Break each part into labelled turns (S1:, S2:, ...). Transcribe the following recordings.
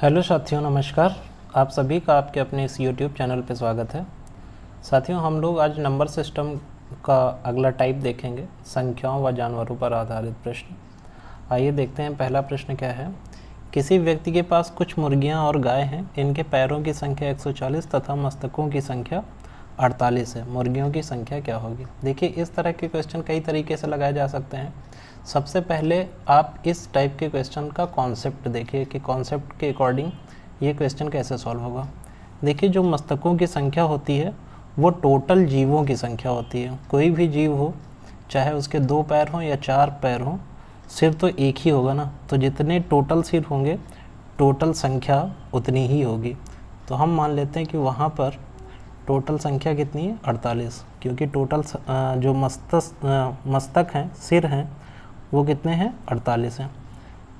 S1: Hello साथियों, नमस्कार। आप सभी का आपके अपने इस यूट्यूब चैनल पर स्वागत है। साथियों, हम लोग आज नंबर सिस्टम का अगला टाइप देखेंगे, संख्याओं व जानवरों पर आधारित प्रश्न। आइए देखते हैं पहला प्रश्न क्या है। किसी व्यक्ति के पास कुछ मुर्गियां और गाय हैं। इनके पैरों की संख्या 140 तथा मस्तकों की संख्या 48 है। मुर्गियों की संख्या क्या होगी? देखिए, इस तरह के क्वेश्चन कई तरीके से लगाए जा सकते हैं। सबसे पहले आप इस टाइप के क्वेश्चन का कॉन्सेप्ट देखिए कि कॉन्सेप्ट के अकॉर्डिंग ये क्वेश्चन कैसे सॉल्व होगा। देखिए, जो मस्तकों की संख्या होती है वो टोटल जीवों की संख्या होती है। कोई भी जीव हो, चाहे उसके 2 पैर हों या 4 पैर हों, सिर तो एक ही होगा ना। तो जितने टोटल सिर होंगे, टोटल संख्या उतनी ही होगी। तो हम मान लेते हैं कि वहाँ पर टोटल संख्या कितनी है? 48, क्योंकि टोटल जो मस्तक हैं, सिर हैं, वो कितने हैं? 48 हैं।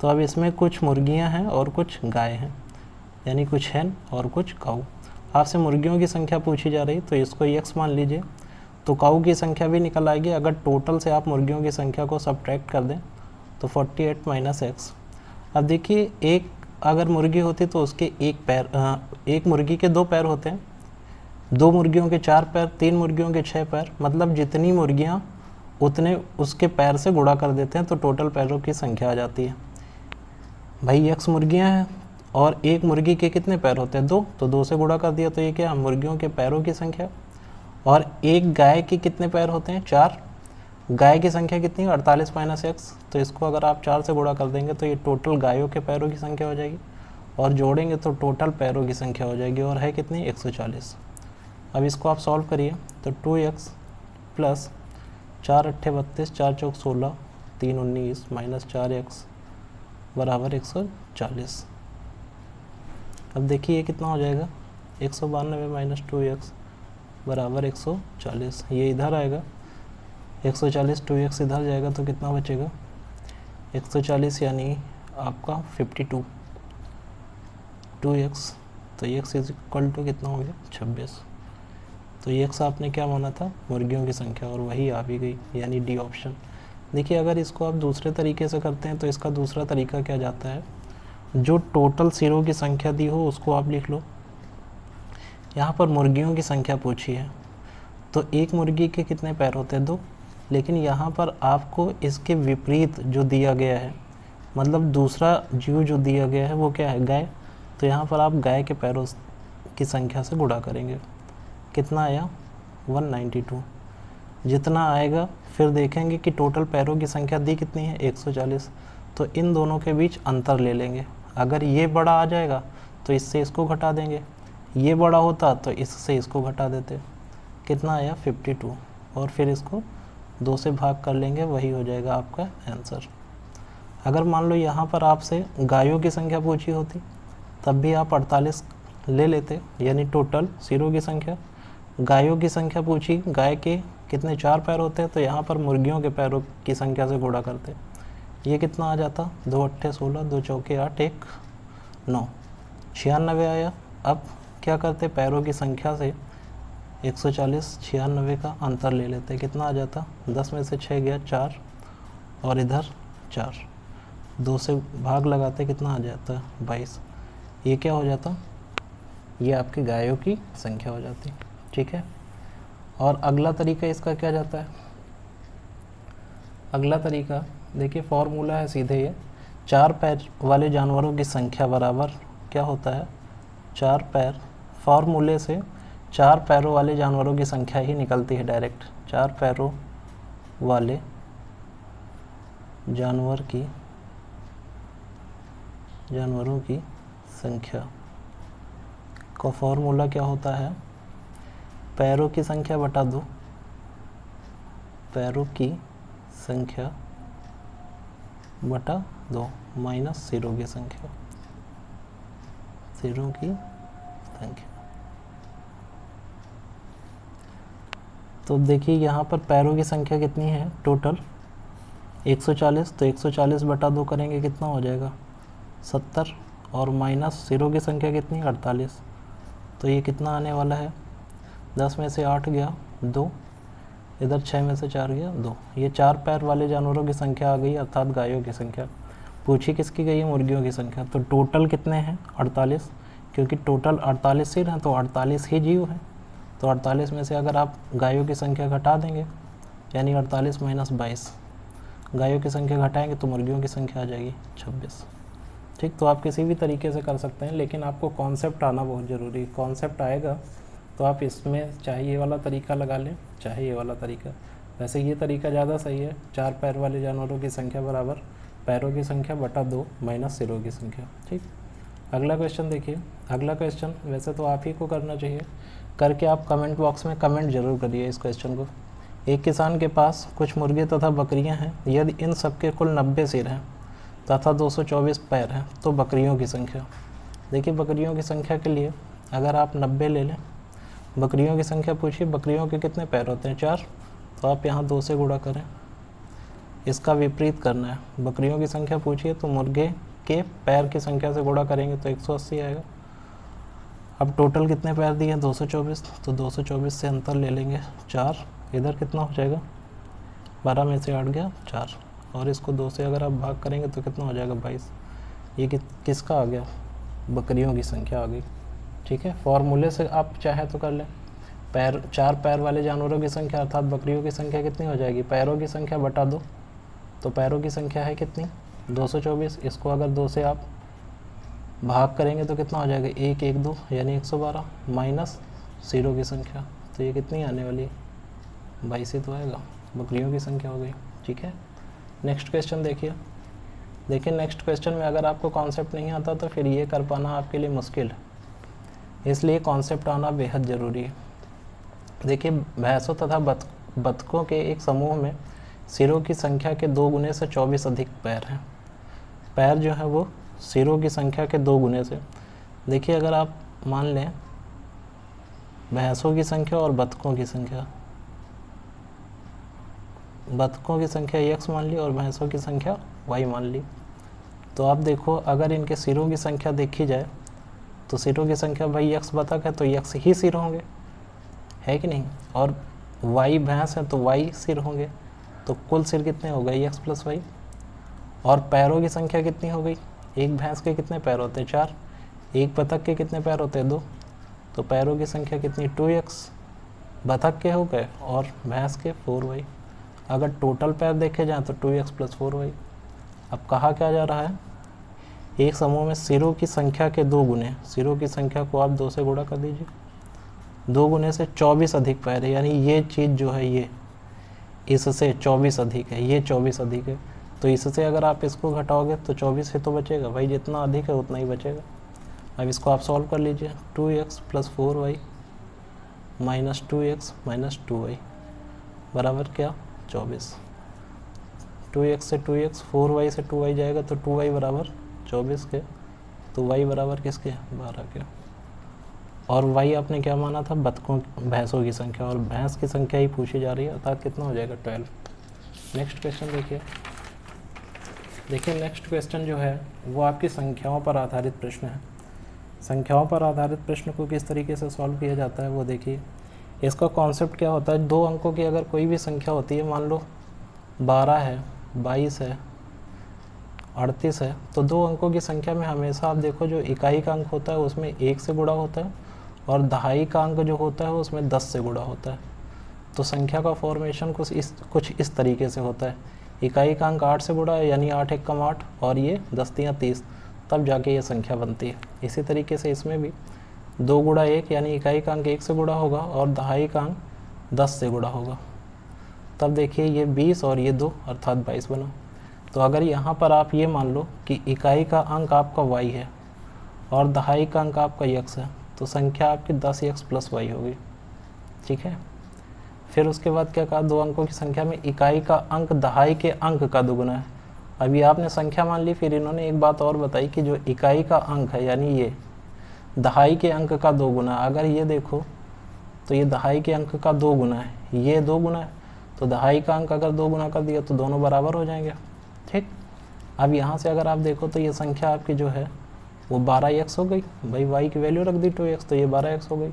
S1: तो अब इसमें कुछ मुर्गियां हैं और कुछ गाय हैं, यानी कुछ हैन और कुछ काऊ। आपसे मुर्गियों की संख्या पूछी जा रही, तो इसको x मान लीजिए। तो काऊ की संख्या भी निकल आएगी। अगर टोटल से आप मुर्गियों की संख्या को सब्ट्रैक्ट कर दें तो 48 माइनस x। अब देखिए, एक अगर मुर्गी होती तो उसके एक मुर्गी के 2 पैर होते हैं, 2 मुर्गियों के 4 पैर, 3 मुर्गियों के 6 पैर। मतलब जितनी मुर्गियाँ उतने उसके पैर से गुणा कर देते हैं तो टोटल पैरों की संख्या आ जाती है। भाई x मुर्गियां हैं और एक मुर्गी के कितने पैर होते हैं? 2। तो 2 से गुणा कर दिया तो ये क्या? मुर्गियों के पैरों की संख्या। और एक गाय के कितने पैर होते हैं? 4। गाय की संख्या कितनी है? 48 माइनस x। तो इसको अगर आप 4 से गुणा कर देंगे तो ये टोटल गायों के पैरों की संख्या हो जाएगी, और जोड़ेंगे तो टोटल पैरों की संख्या हो जाएगी, और है कितनी? 140। अब इसको आप सॉल्व करिए तो 2x प्लस 4 अट्ठे 32, 4 चौक 16, 3 19 माइनस 4x बराबर 140। अब देखिए ये कितना हो जाएगा? 192 माइनस 2x बराबर 140। ये इधर आएगा 140, 2x इधर जाएगा तो कितना बचेगा? 140 यानी आपका 52, 2x। तो x इज इक्वल टू कितना हो गया? 26। तो ये x आपने क्या माना था? मुर्गियों की संख्या, और वही आ भी गई, यानी डी ऑप्शन। देखिए, अगर इसको आप दूसरे तरीके से करते हैं तो इसका दूसरा तरीका क्या जाता है, जो टोटल सिरों की संख्या दी हो उसको आप लिख लो। यहाँ पर मुर्गियों की संख्या पूछी है, तो एक मुर्गी के कितने पैर होते हैं? 2। लेकिन यहाँ पर आपको इसके विपरीत जो दिया गया है, मतलब दूसरा जीव जो दिया गया है वो क्या है? गाय। तो यहाँ पर आप गाय के पैरों की संख्या से गुणा करेंगे। कितना आया? 192। जितना आएगा फिर देखेंगे कि टोटल पैरों की संख्या दी कितनी है? 140। तो इन दोनों के बीच अंतर ले लेंगे। अगर ये बड़ा आ जाएगा तो इससे इसको घटा देंगे, ये बड़ा होता तो इससे इसको घटा देते। कितना आया? 52। और फिर इसको 2 से भाग कर लेंगे, वही हो जाएगा आपका आंसर। अगर मान लो यहाँ पर आपसे गायों की संख्या पूछी होती तब भी आप 48 ले लेते, यानी टोटल सिरों की संख्या। गायों की संख्या पूछी, गाय के कितने 4 पैर होते हैं, तो यहाँ पर मुर्गियों के पैरों की संख्या से गुणा करते। ये कितना आ जाता? 2 अट्ठे 16, 2 चौके 8, 1 9, 96 आया। अब क्या करते? पैरों की संख्या से 140 96 का अंतर ले लेते। कितना आ जाता? 10 में से 6 गया 4, और इधर 4, 2 से भाग लगाते कितना आ जाता? 22। ये क्या हो जाता? ये आपकी गायों की संख्या हो जाती। ठीक है। और अगला तरीका इसका क्या जाता है? अगला तरीका देखिए, फॉर्मूला है सीधे ये, 4 पैर वाले जानवरों की संख्या बराबर क्या होता है? 4 पैर। फॉर्मूले से 4 पैरों वाले जानवरों की संख्या ही निकलती है डायरेक्ट। 4 पैरों वाले जानवरों की संख्या का फॉर्मूला क्या होता है? पैरों की संख्या बटा 2, पैरों की संख्या बटा 2 माइनस सिरों की संख्या, सिरों की संख्या। तो देखिए यहाँ पर पैरों की संख्या कितनी है टोटल? 140। तो 140 बटा 2 करेंगे, कितना हो जाएगा? 70। और माइनस सिरों की संख्या कितनी? 48। तो ये कितना आने वाला है? 10 में से 8 गया 2, इधर 6 में से 4 गया 2। ये 4 पैर वाले जानवरों की संख्या आ गई, अर्थात गायों की संख्या। पूछी किसकी गई है, मुर्गियों की संख्या। तो टोटल कितने हैं 48, क्योंकि टोटल 48 सिर हैं तो 48 ही जीव हैं। तो 48 में से अगर आप गायों की संख्या घटा देंगे, यानी 48 माइनस 22, गायों की संख्या घटाएंगे तो मुर्गियों की संख्या आ जाएगी 26। ठीक, तो आप किसी भी तरीके से कर सकते हैं, लेकिन आपको कॉन्सेप्ट आना बहुत ज़रूरी है। कॉन्सेप्ट आएगा तो आप इसमें चाहे ये वाला तरीका लगा लें, चाहे ये वाला तरीका। वैसे ये तरीका ज़्यादा सही है, 4 पैर वाले जानवरों की संख्या बराबर पैरों की संख्या बटा 2 माइनस सिरों की संख्या। ठीक, अगला क्वेश्चन देखिए। अगला क्वेश्चन वैसे तो आप ही को करना चाहिए, करके आप कमेंट बॉक्स में कमेंट जरूर करिए इस क्वेश्चन को। एक किसान के पास कुछ मुर्गे तथा बकरियां हैं, यदि इन सबके कुल 90 सिर हैं तथा 224 पैर हैं तो बकरियों की संख्या। देखिए, बकरियों की संख्या के लिए अगर आप 90 ले लें, बकरियों की संख्या पूछिए, बकरियों के कितने पैर होते हैं 4, तो आप यहाँ 2 से गुणा करें। इसका विपरीत करना है, बकरियों की संख्या पूछिए तो मुर्गे के पैर की संख्या से गुणा करेंगे तो 180 आएगा। अब टोटल कितने पैर दिए हैं 224, तो 224 से अंतर ले लेंगे 4, इधर कितना हो जाएगा 12 में से 8 गया 4, और इसको 2 से अगर आप भाग करेंगे तो कितना हो जाएगा 22। ये किसका आ गया, बकरियों की संख्या आ गई। ठीक है, फॉर्मूले से आप चाहे तो कर लें। 4 पैर वाले जानवरों की संख्या अर्थात बकरियों की संख्या कितनी हो जाएगी, पैरों की संख्या बटा 2, तो पैरों की संख्या है कितनी 224, इसको अगर 2 से आप भाग करेंगे तो कितना हो जाएगा 1 1 2 यानी 112 माइनस सिरों की संख्या, तो ये कितनी आने वाली है 22 ही तो आएगा, बकरियों की संख्या हो गई। ठीक है, नेक्स्ट क्वेश्चन देखिए। नेक्स्ट क्वेश्चन में अगर आपको कॉन्सेप्ट नहीं आता तो फिर ये कर पाना आपके लिए मुश्किल है, इसलिए कॉन्सेप्ट आना बेहद ज़रूरी है। देखिए, भैंसों तथा बतखों के एक समूह में सिरों की संख्या के 2 गुने से 24 अधिक पैर हैं। पैर जो है वो सिरों की संख्या के 2 गुने से। देखिए, अगर आप मान लें भैंसों की संख्या और बतखों की संख्या, बतखों की संख्या x मान ली और भैंसों की संख्या y मान ली, तो आप देखो अगर इनके सिरों की संख्या देखी जाए तो सिरों की संख्या भाई x बतख है तो x ही सिर होंगे, है कि नहीं, और y भैंस है तो y सिर होंगे, तो कुल सिर कितने हो गए x प्लस y। और पैरों की संख्या कितनी हो गई, एक भैंस के कितने पैर होते हैं 4, एक बतख के कितने पैर होते हैं 2, तो पैरों की संख्या कितनी 2x, बतख के हो गए और भैंस के 4y। अगर टोटल पैर देखे जाएँ तो 2x प्लस 4y। अब कहा क्या जा रहा है, एक समूह में सिरों की संख्या के 2 गुने, सिरों की संख्या को आप 2 से गुणा कर दीजिए, 2 गुने से 24 अधिक पैर है, यानी ये चीज़ जो है ये इससे 24 अधिक है, ये 24 अधिक है, तो इससे अगर आप इसको घटाओगे तो 24 ही तो बचेगा भाई, जितना अधिक है उतना ही बचेगा। अब इसको आप सॉल्व कर लीजिए, 2x plus 4y minus 2x minus 2y बराबर क्या 24। 2x से 2x, 4y से 2y जाएगा तो 2y बराबर 24 के, तो y बराबर किसके 12 के। और y आपने क्या माना था, बतखों भैंसों की संख्या, और भैंस की संख्या ही पूछी जा रही है, अर्थात कितना हो जाएगा 12। नेक्स्ट क्वेश्चन देखिए। नेक्स्ट क्वेश्चन जो है वो आपकी संख्याओं पर आधारित प्रश्न है। संख्याओं पर आधारित प्रश्न को किस तरीके से सॉल्व किया जाता है वो देखिए। इसका कॉन्सेप्ट क्या होता है, 2 अंकों की अगर कोई भी संख्या होती है, मान लो 12 है, 22 है, 38 है, तो 2 अंकों की संख्या में हमेशा आप देखो जो इकाई का अंक होता है उसमें 1 से गुणा होता है, और दहाई का अंक जो होता है उसमें 10 से गुणा होता है। तो संख्या का फॉर्मेशन कुछ इस तरीके से होता है, इकाई का अंक 8 से गुणा है यानी 8 × 8 और ये 10 × 30, तब जाके ये संख्या बनती है। इसी तरीके से इसमें भी 2 गुणा 1 यानी इकाई का अंक 1 से गुणा होगा और दहाई का अंक 10 से गुणा होगा, तब देखिए ये 20 और ये 2 अर्थात 22 बना। तो अगर यहाँ पर आप ये मान लो कि इकाई का अंक आपका y है और दहाई का अंक आपका x है, तो संख्या आपकी 10x प्लस y होगी। ठीक है, फिर उसके बाद क्या कहा, 2 अंकों की संख्या में इकाई का अंक दहाई के अंक का दुगुना है। अभी आपने संख्या मान ली, फिर इन्होंने एक बात और बताई कि जो इकाई का अंक है यानी ये दहाई के अंक का 2 गुना, अगर ये देखो तो ये दहाई के अंक का 2 गुना है, ये 2 गुना है, तो दहाई का अंक अगर 2 गुना कर दिया तो दोनों बराबर हो जाएंगे। ठीक, अब यहाँ से अगर आप देखो तो ये संख्या आपकी जो है वो 12x हो गई, भाई y की वैल्यू रख दी 2x, तो ये 12x हो गई।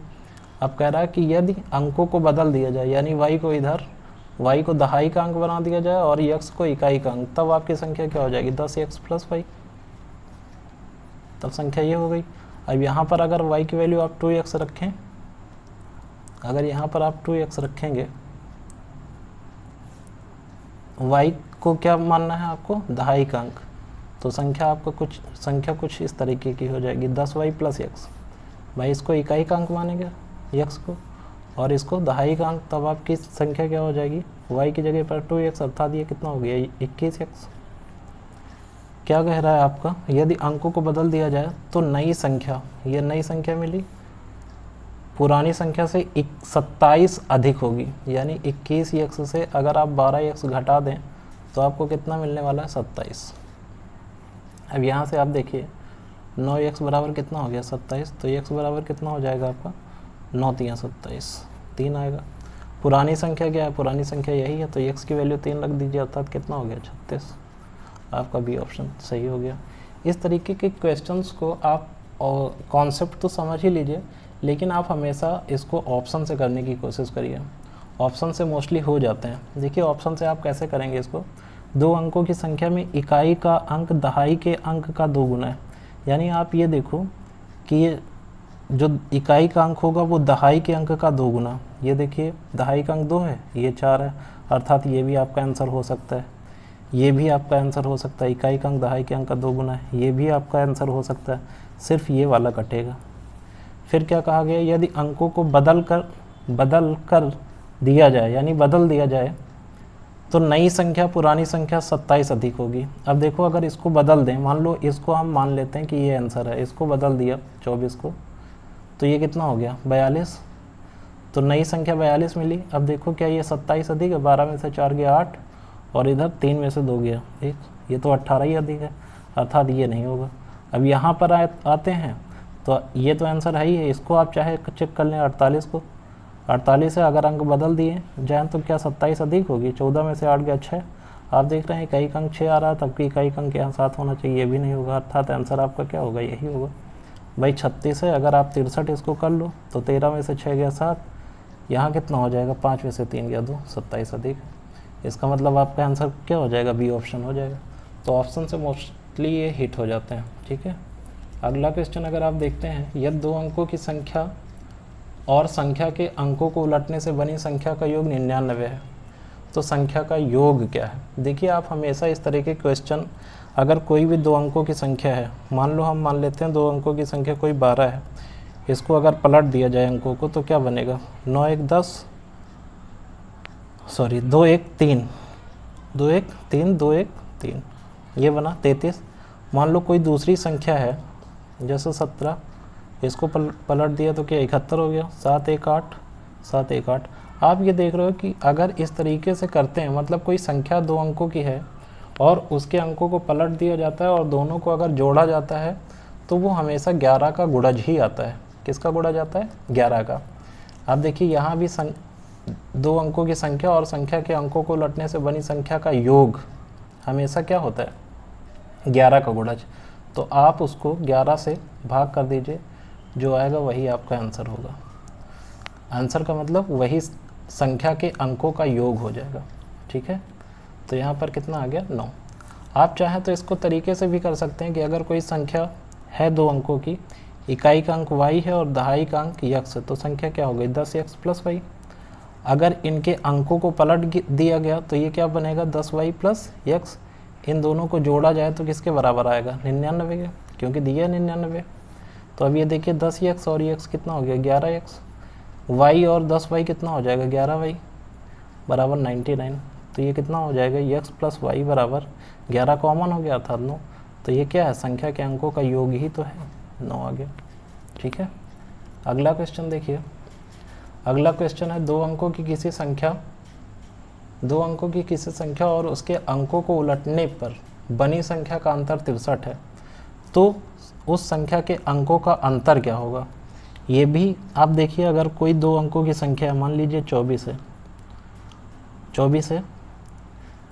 S1: अब कह रहा है कि यदि अंकों को बदल दिया जाए, यानी y को इधर y को दहाई का अंक बना दिया जाए और x को इकाई का अंक, तब आपकी संख्या क्या हो जाएगी 10x + y, तब संख्या ये हो गई। अब यहाँ पर अगर y की वैल्यू आप 2x रखें, अगर यहाँ पर आप 2x रखेंगे, y को क्या मानना है आपको, दहाई का अंक, तो संख्या आपको कुछ इस तरीके की हो जाएगी 10y + x। भाई इसको इकाई का अंक मानेंगे x को, और इसको दहाई का अंक, तब आपकी संख्या क्या हो जाएगी, y की जगह पर 2x, अर्थात ये कितना हो गया 21x। क्या कह रहा है आपका, यदि अंकों को बदल दिया जाए तो नई संख्या, ये नई संख्या मिली, पुरानी संख्या से 27 अधिक होगी, यानी 21x से अगर आप 12x घटा दें तो आपको कितना मिलने वाला है 27। अब यहाँ से आप देखिए 9x बराबर कितना हो गया 27, तो x बराबर कितना हो जाएगा आपका 9 × 27, 3 आएगा। पुरानी संख्या क्या है, पुरानी संख्या यही है, तो x की वैल्यू 3 रख दीजिए, अर्थात कितना हो गया 36। आपका बी ऑप्शन सही हो गया। इस तरीके के क्वेश्चंस को आप कॉन्सेप्ट तो समझ ही लीजिए, लेकिन आप हमेशा इसको ऑप्शन से करने की कोशिश करिए, ऑप्शन से मोस्टली हो जाते हैं। देखिए ऑप्शन से आप कैसे करेंगे इसको, 2 अंकों की संख्या में इकाई का अंक दहाई के अंक का 2 गुना है, यानी आप ये देखो कि ये जो इकाई का अंक होगा वो दहाई के अंक का 2 गुना, ये देखिए दहाई का अंक 2 है, ये 4 है, अर्थात ये भी आपका आंसर हो सकता है, ये भी आपका आंसर हो सकता है, इकाई का अंक दहाई के अंक का 2 गुना है, ये भी आपका आंसर हो सकता है, सिर्फ ये वाला कटेगा। फिर क्या कहा गया, यदि अंकों को बदल कर दिया जाए, यानी बदल दिया जाए, तो नई संख्या पुरानी संख्या 27 अधिक होगी। अब देखो अगर इसको बदल दें, मान लो इसको हम मान लेते हैं कि ये आंसर है, इसको बदल दिया 24 को, तो ये कितना हो गया 42, तो नई संख्या 42 मिली। अब देखो क्या ये 27 अधिक है, 12 में से 4 गया 8, और इधर 3 में से 2 गया 1, ये तो 18 ही अधिक है, अर्थात ये नहीं होगा। अब यहाँ पर आते हैं, तो ये तो आंसर है ही है, इसको आप चाहे चेक कर लें 48 को, 48 से अगर अंक बदल दिए जाए तो क्या 27 अधिक होगी, 14 में से 8 गया 6, आप देख रहे हैं इकाई का अंक 6 आ रहा है, तब की इकाई का अंक यहाँ 7 होना चाहिए, ये भी नहीं होगा, अर्थात आंसर आपका क्या होगा, यही होगा। भाई 36 है, अगर आप 63 इसको कर लो तो 13 में से 6 गया 7, यहाँ कितना हो जाएगा 5 में से 3 गया 2, 27 अधिक, इसका मतलब आपका आंसर क्या हो जाएगा, बी ऑप्शन हो जाएगा। तो ऑप्शन से मोस्टली ये हिट हो जाते हैं, ठीक है। अगला क्वेश्चन अगर आप देखते हैं, यदि 2 अंकों की संख्या और संख्या के अंकों को उलटने से बनी संख्या का योग 99 है, तो संख्या का योग क्या है। देखिए आप हमेशा इस तरह के क्वेश्चन, अगर कोई भी 2 अंकों की संख्या है, मान लो हम मान लेते हैं 2 अंकों की संख्या कोई 12 है, इसको अगर पलट दिया जाए अंकों को तो क्या बनेगा 9 1 10, सॉरी 2 1 3, 2 1 3, 2 1 3, ये बना 33। मान लो कोई दूसरी संख्या है जैसे 17, इसको पलट दिया तो क्या 71 हो गया, 7 1 8, 7 1 8। आप ये देख रहे हो कि अगर इस तरीके से करते हैं, मतलब कोई संख्या 2 अंकों की है और उसके अंकों को पलट दिया जाता है और दोनों को अगर जोड़ा जाता है तो वो हमेशा 11 का गुणज ही आता है। किसका गुणज आता है, 11 का। आप देखिए यहाँ भी 2 अंकों की संख्या और संख्या के अंकों को उलटने से बनी संख्या का योग हमेशा क्या होता है, 11 का गुणज। तो आप उसको 11 से भाग कर दीजिए, जो आएगा वही आपका आंसर होगा। आंसर का मतलब वही संख्या के अंकों का योग हो जाएगा, ठीक है। तो यहाँ पर कितना आ गया 9। आप चाहें तो इसको तरीके से भी कर सकते हैं कि अगर कोई संख्या है 2 अंकों की, इकाई का अंक y है और दहाई का अंक x है, तो संख्या क्या हो गई 10x + y। अगर इनके अंकों को पलट दिया गया तो ये क्या बनेगा 10y + x। इन दोनों को जोड़ा जाए तो किसके बराबर आएगा 99 के, क्योंकि दिया 99। तो अब ये देखिए 10x और x कितना हो गया 11x, y और 10y कितना हो जाएगा 11y बराबर 99। तो ये कितना हो जाएगा x + y बराबर 11 कॉमन हो गया था 9, तो ये क्या है संख्या के अंकों का योग ही तो है, 9 आ गया, ठीक है। अगला क्वेश्चन देखिए, अगला क्वेश्चन है 2 अंकों की किसी संख्या और उसके अंकों को उलटने पर बनी संख्या का अंतर 63 है, तो उस संख्या के अंकों का अंतर क्या होगा। ये भी आप देखिए, अगर कोई 2 अंकों की संख्या है, मान लीजिए 24 है,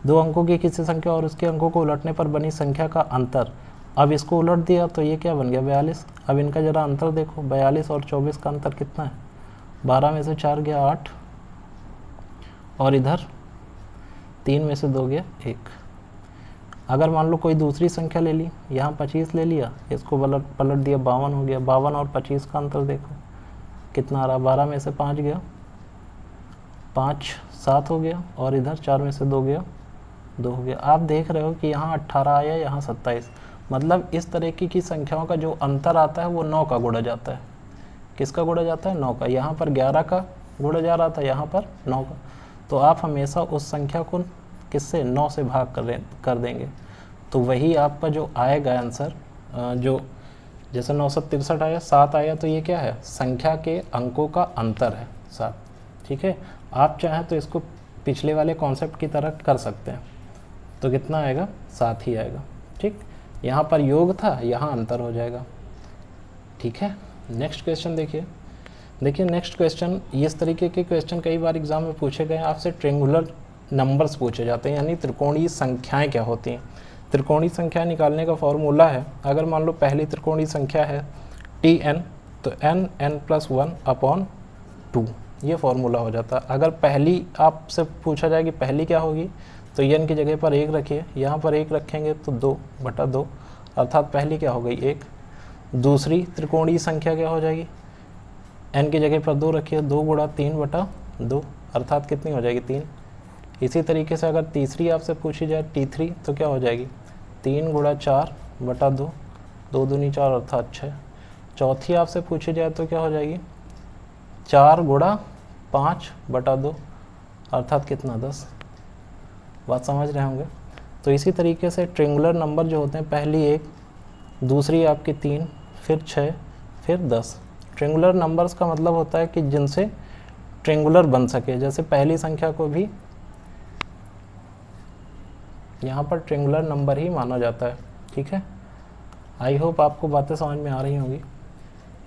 S1: 2 अंकों की किसी संख्या और उसके अंकों को उलटने पर बनी संख्या का अंतर, अब इसको उलट दिया तो ये क्या बन गया 42। अब इनका जरा अंतर देखो, 42 और 24 का अंतर कितना है, 12 में से 4 गया 8, और इधर 3 में से 2 गया 1। अगर मान लो कोई दूसरी संख्या ले ली, यहाँ 25 ले लिया, इसको पलट दिया 52 हो गया। 52 और 25 का अंतर देखो कितना आ रहा, 12 में से 5 गया 5, 7 हो गया, और इधर 4 में से 2 गया 2 हो गया। आप देख रहे हो कि यहाँ 18 आया, यहाँ 27। मतलब इस तरीके की संख्याओं का जो अंतर आता है वो 9 का गुणा जाता है। किसका गुणा जाता है? 9 का। यहाँ पर 11 का गुणा जा रहा था, यहाँ पर 9 का। तो आप हमेशा उस संख्या को किससे 9 से भाग कर देंगे, तो वही आपका जो आएगा आंसर। जो जैसे 963 आया, 7 आया, तो ये क्या है? संख्या के अंकों का अंतर है 7। ठीक है, आप चाहें तो इसको पिछले वाले कॉन्सेप्ट की तरह कर सकते हैं। तो कितना आएगा? 7 ही आएगा। ठीक, यहाँ पर योग था, यहाँ अंतर हो जाएगा। ठीक है, नेक्स्ट क्वेश्चन देखिए नेक्स्ट क्वेश्चन, इस तरीके के क्वेश्चन कई बार एग्जाम में पूछे गए। आपसे ट्रेंगुलर नंबर्स पूछे जाते हैं, यानी त्रिकोणीय संख्याएं क्या होती हैं। त्रिकोणीय संख्या निकालने का फॉर्मूला है, अगर मान लो पहली त्रिकोणीय संख्या है tn, तो n+1/2 ये फॉर्मूला हो जाता है। अगर पहली आपसे पूछा जाए कि पहली क्या होगी, तो n की जगह पर 1 रखिए, यहाँ पर 1 रखेंगे तो 2/2, अर्थात पहली क्या हो गई 1। दूसरी त्रिकोणीय संख्या क्या हो जाएगी? n की जगह पर 2 रखिए, 2 गुणा 3/2, अर्थात कितनी हो जाएगी 3। इसी तरीके से अगर तीसरी आपसे पूछी जाए t3, तो क्या हो जाएगी 3 गुणा 4/2, 2 दूनी 4 अर्थात 6। चौथी आपसे पूछी जाए तो क्या हो जाएगी 4 गुणा 5/2, अर्थात कितना 10। बात समझ रहे होंगे। तो इसी तरीके से ट्रेंगुलर नंबर जो होते हैं, पहली 1, दूसरी आपकी 3, फिर 6, फिर 10। ट्रेंगुलर नंबर्स का मतलब होता है कि जिनसे ट्रेंगुलर बन सके। जैसे पहली संख्या को भी यहाँ पर ट्रेंगुलर नंबर ही माना जाता है। ठीक है, आई होप आपको बातें समझ में आ रही होंगी।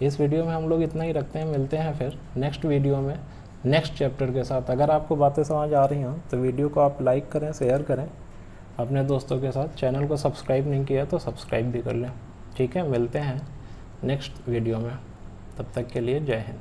S1: इस वीडियो में हम लोग इतना ही रखते हैं, मिलते हैं फिर नेक्स्ट वीडियो में नेक्स्ट चैप्टर के साथ। अगर आपको बातें समझ आ रही हों तो वीडियो को आप लाइक करें, शेयर करें अपने दोस्तों के साथ। चैनल को सब्सक्राइब नहीं किया तो सब्सक्राइब भी कर लें। ठीक है, मिलते हैं नेक्स्ट वीडियो में, तब तक के लिए जय हिंद।